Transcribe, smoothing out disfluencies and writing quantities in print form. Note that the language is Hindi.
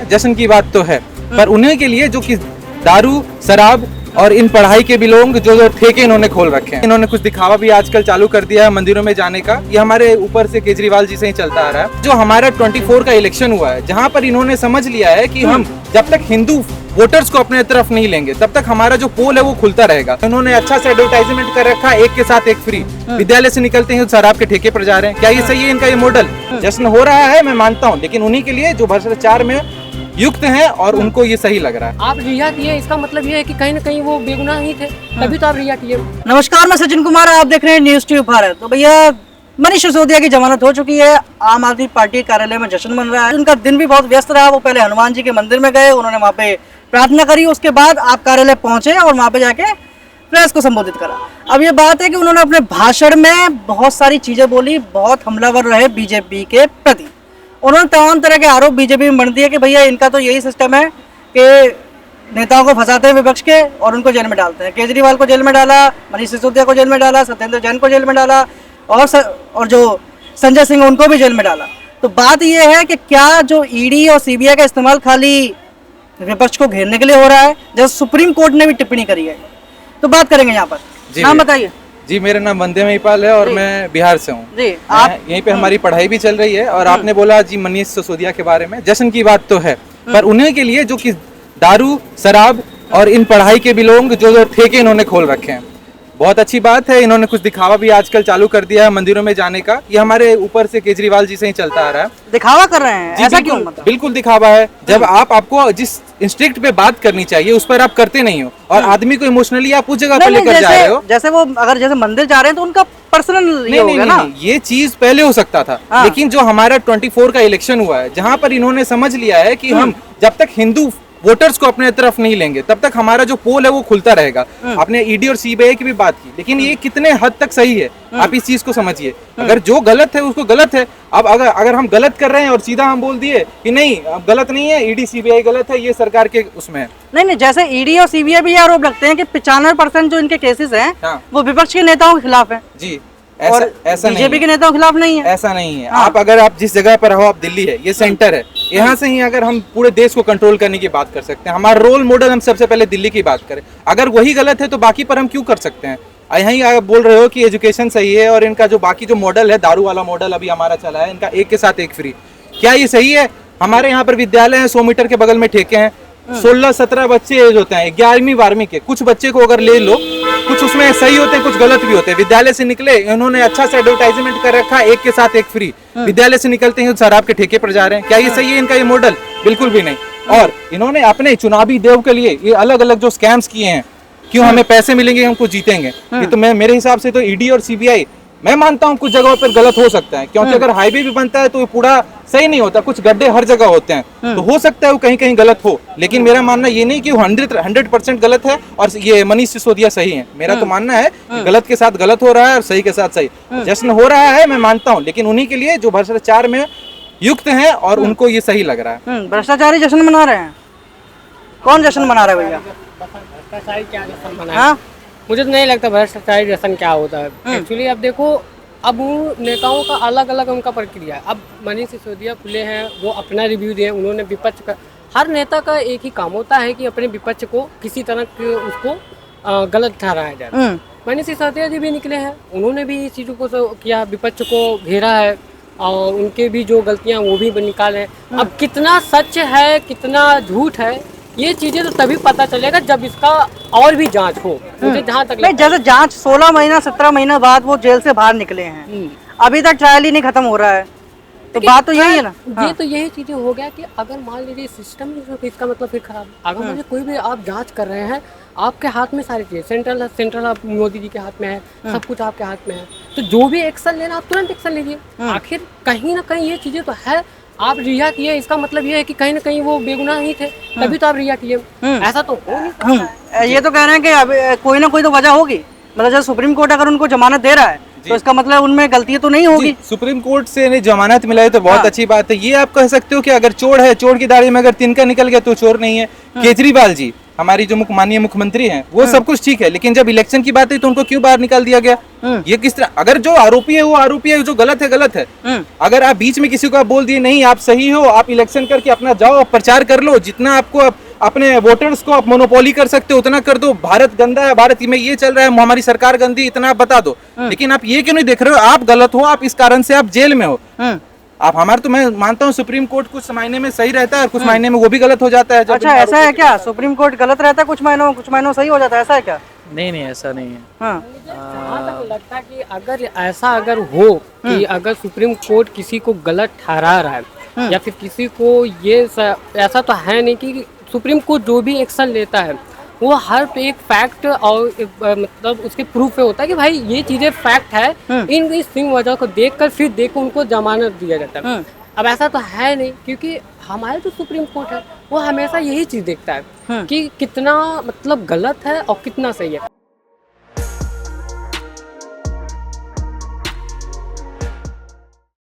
जश्न की बात तो है, पर उन्हीं के लिए जो कि दारू, शराब और इन पढ़ाई के भी लोग जो ठेके इन्होंने खोल रखे हैं। इन्होंने कुछ दिखावा भी आजकल चालू कर दिया है मंदिरों में जाने का। ये हमारे ऊपर से केजरीवाल जी से ही चलता आ रहा है। जो हमारा 24 का इलेक्शन हुआ है, जहां पर इन्होंने समझ लिया है कि हम जब तक हिंदू वोटर्स को अपने तरफ नहीं लेंगे तब तक हमारा जो पोल है वो खुलता रहेगा। इन्होंने अच्छा सा एडवर्टाइजमेंट कर रखा है, एक के साथ एक फ्री। विद्यालय से निकलते हैं शराब के ठेके पर जा रहे हैं। क्या ये सही है इनका ये मॉडल? जश्न हो रहा है, मैं मानता हूँ, लेकिन उन्हीं के लिए जो भ्रष्टाचार में युक्त हैं और उनको ये सही लग रहा है। आप रिहा किए, इसका मतलब ये है कि कहीं ना कहीं वो बेगुनाह ही थे, तभी तो आप रिहा किए। नमस्कार, मैं सचिन कुमार, आप देख रहे हैं न्यूज़ ट्यूब भारत। तो भैया मनीष सिसोदिया की जमानत हो चुकी है। आम आदमी पार्टी कार्यालय में जश्न मन रहा है। उनका दिन भी बहुत व्यस्त रहा। वो पहले हनुमान जी के मंदिर में गए, उन्होंने वहाँ पे प्रार्थना करी, उसके बाद आप कार्यालय पहुंचे और वहाँ पे जाके प्रेस को संबोधित करा। अब ये बात है कि उन्होंने अपने भाषण में बहुत सारी चीजें बोली, बहुत हमलावर रहे बीजेपी के प्रति। उन्होंने तमाम तरह के आरोप बीजेपी में बन दिए कि भैया इनका तो यही सिस्टम है कि नेताओं को फंसाते हैं विपक्ष के और उनको जेल में डालते हैं। केजरीवाल को जेल में डाला, मनीष सिसोदिया को जेल में डाला, सत्येंद्र जैन को जेल में डाला और जो संजय सिंह उनको भी जेल में डाला। तो बात यह है कि क्या जो ईडी और सीबीआई का इस्तेमाल खाली विपक्ष को घेरने के लिए हो रहा है, जैसे सुप्रीम कोर्ट ने भी टिप्पणी करी है। तो बात करेंगे यहाँ पर। नाम बताइए। जी, मेरा नाम वंदे महिपाल है और मैं बिहार से हूँ। जी, आप यहीं पे हमारी पढ़ाई भी चल रही है। और आपने बोला जी मनीष सिसोदिया के बारे में, जश्न की बात तो है, पर उन्हीं के लिए जो कि दारू, शराब और इन पढ़ाई के भी लोग जो ठेके इन्होंने खोल रखे हैं। बहुत अच्छी बात है। इन्होंने कुछ दिखावा भी आजकल चालू कर दिया है मंदिरों में जाने का। ये हमारे ऊपर से केजरीवाल जी से ही चलता आ रहा है। दिखावा कर रहे हैं, ऐसा क्यों? मतलब बिल्कुल दिखावा है। जब आपको जिस इंस्ट्रिक्ट पे बात करनी चाहिए उस पर आप करते नहीं हो और आदमी को इमोशनली आप उस जगह पर लेकर जा रहे हो। जैसे वो अगर जैसे मंदिर जा रहे हैं तो उनका पर्सनल ये होगा ना। ये चीज पहले हो सकता था, लेकिन जो हमारा 24 का इलेक्शन हुआ है, जहां पर इन्होंने समझ लिया है कि हम जब तक हिंदू वोटर्स को अपने तरफ नहीं लेंगे तब तक हमारा जो पोल है वो खुलता रहेगा। आपने ईडी और सीबीआई की भी बात की, लेकिन ये कितने हद तक सही है आप इस चीज को समझिए। अगर जो गलत है उसको गलत है। अब अगर हम गलत कर रहे हैं और सीधा हम बोल दिए कि नहीं अब गलत नहीं है, ईडी सीबीआई गलत है, ये सरकार के उसमें है। नहीं, जैसे ईडी और सीबीआई भी आरोप लगते हैं कि 95% जो इनके केसेस हैं वो विपक्ष के नेताओं के खिलाफ है। जी, ऐसा बीजेपी के नेताओं के खिलाफ नहीं है। ऐसा नहीं है। आप जिस जगह पर हो, आप दिल्ली है, ये सेंटर है, यहाँ से ही अगर हम पूरे देश को कंट्रोल करने की बात कर सकते हैं। हमारा रोल मॉडल हम सबसे पहले दिल्ली की बात करें। अगर वही गलत है तो बाकी पर हम क्यों कर सकते हैं? यहीं आप बोल रहे हो कि एजुकेशन सही है और इनका जो बाकी जो मॉडल है, दारू वाला मॉडल अभी हमारा चला है, इनका एक के साथ एक फ्री, क्या ये सही है? हमारे यहाँ पर विद्यालय है, 100 मीटर के बगल में ठेके हैं, 16-17 बच्चे एज होते हैं, 11वीं 12वीं के। कुछ बच्चे को अगर ले लो, कुछ उसमें सही होते हैं, कुछ गलत भी होते हैं। विद्यालय से निकले, इन्होंने अच्छा सा एडवर्टाइजमेंट कर रखा है, एक के साथ एक फ्री। विद्यालय से निकलते हैं शराब के ठेके पर जा रहे हैं। क्या ये सही है इनका ये मॉडल? बिल्कुल भी नहीं। और इन्होंने अपने चुनावी देव के लिए ये अलग अलग जो स्कैम्स किए हैं, क्यों हमें पैसे मिलेंगे, हमको जीतेंगे, ये तो मेरे हिसाब से तो ईडी और सीबीआई, मैं मानता हूँ कुछ जगहों पर गलत हो सकता है, क्योंकि अगर हाईवे भी बनता है तो पूरा सही नहीं होता, कुछ गड्ढे हर जगह होते हैं, तो हो सकता है वो कहीं कहीं गलत हो। लेकिन मेरा मानना ये नहीं कि वो 100% गलत है और ये मनीष सिसोदिया सही है। मेरा तो मानना है कि गलत के साथ गलत हो रहा है और सही के साथ सही। जश्न हो रहा है, मैं मानता हूँ, लेकिन उन्हीं के लिए जो भ्रष्टाचार में युक्त हैं और उनको ये सही लग रहा है। भ्रष्टाचारी जश्न मना रहे हैं। कौन जश्न मना रहा है भैया? भ्रष्टाचारी क्या जश्न मनाए? मुझे तो नहीं लगता भ्रष्टाचारी जश्न क्या होता है। एक्चुअली अब देखो, अब उन नेताओं का अलग अलग उनका प्रक्रिया है। अब मनीष सिसोदिया खुले हैं, वो अपना रिव्यू दिए, उन्होंने विपक्ष का, हर नेता का एक ही काम होता है कि अपने विपक्ष को किसी तरह के उसको गलत ठहराया जाए। मनीष सिसोदिया जी भी निकले हैं, उन्होंने भी इस चीज़ों को किया, विपक्ष को घेरा है और उनके भी जो गलतियाँ वो भी निकाले। अब कितना सच है कितना झूठ है ये चीजें तो तभी पता चलेगा जब इसका और भी जांच हो। मुझे जहाँ तक नहीं, जैसे जांच 16 महीना 17 महीना बाद वो जेल से बाहर निकले हैं, अभी तक ट्रायल ही नहीं खत्म हो रहा है, तो बात तो यही है ना। ये तो यही चीजें हो गया कि अगर मान लीजिए सिस्टम इसका मतलब फिर खराब। अगर मुझे कोई भी आप जांच कर रहे हैं, आपके हाथ में सारी चीजें, सेंट्रल आप मोदी जी के हाथ में है, सब कुछ आपके हाथ में है, तो जो भी एक्शन लेना आप तुरंत एक्शन लीजिए। आखिर कहीं ना कहीं ये चीजें तो है। आप रिहा किए, इसका मतलब ये है कि कहीं ना कहीं वो बेगुनाह ही थे, तभी तो आप रिहा किए। ऐसा तो हो नहीं। ये तो कह रहे हैं कि अब कोई ना कोई तो वजह होगी। मतलब जब सुप्रीम कोर्ट अगर उनको जमानत दे रहा है तो इसका मतलब उनमें गलती तो नहीं होगी। सुप्रीम कोर्ट से जमानत मिला है तो बहुत अच्छी बात है। ये आप कह सकते हो कि अगर चोर है, चोर की दाढ़ी में अगर तिनका निकल गया तो चोर नहीं है। केजरीवाल जी हमारी जो माननीय मुख्यमंत्री हैं वो सब कुछ ठीक है, लेकिन जब इलेक्शन की बात है तो उनको क्यों बाहर निकाल दिया गया? ये किस तरह, अगर जो आरोपी है वो आरोपी है, जो गलत है गलत है। अगर आप बीच में किसी को आप बोल दिए नहीं आप सही हो, आप इलेक्शन करके अपना जाओ आप प्रचार कर लो, जितना आपको अपने वोटर्स को आप मोनोपोली कर सकते हो उतना कर दो, भारत गंदा है, भारत में ये चल रहा है, हमारी सरकार गंदी, इतना आप बता दो। लेकिन आप ये क्यों नहीं देख रहे हो आप गलत हो, आप इस कारण से आप जेल में हो। आप हमारे, तो मैं मानता हूँ सुप्रीम कोर्ट कुछ मायने में सही रहता है, कुछ मायने में वो भी गलत हो जाता है। अच्छा ऐसा है क्या, सुप्रीम कोर्ट गलत रहता है कुछ मायनों सही हो जाता है, ऐसा है क्या? नहीं ऐसा नहीं है। हाँ जहाँ तक लगता है कि अगर हो कि अगर सुप्रीम कोर्ट किसी को गलत ठहरा रहा है या फिर किसी को ऐसा तो है नहीं कि सुप्रीम कोर्ट जो भी एक्शन लेता है वो हर एक फैक्ट और मतलब उसके प्रूफ पे होता है कि भाई ये चीजें फैक्ट है, इस वजह को देखकर फिर देखो उनको जमानत दिया जाता है। अब ऐसा तो है नहीं, क्योंकि हमारे जो सुप्रीम कोर्ट है वो हमेशा यही चीज देखता है कि कितना मतलब गलत है और कितना सही है।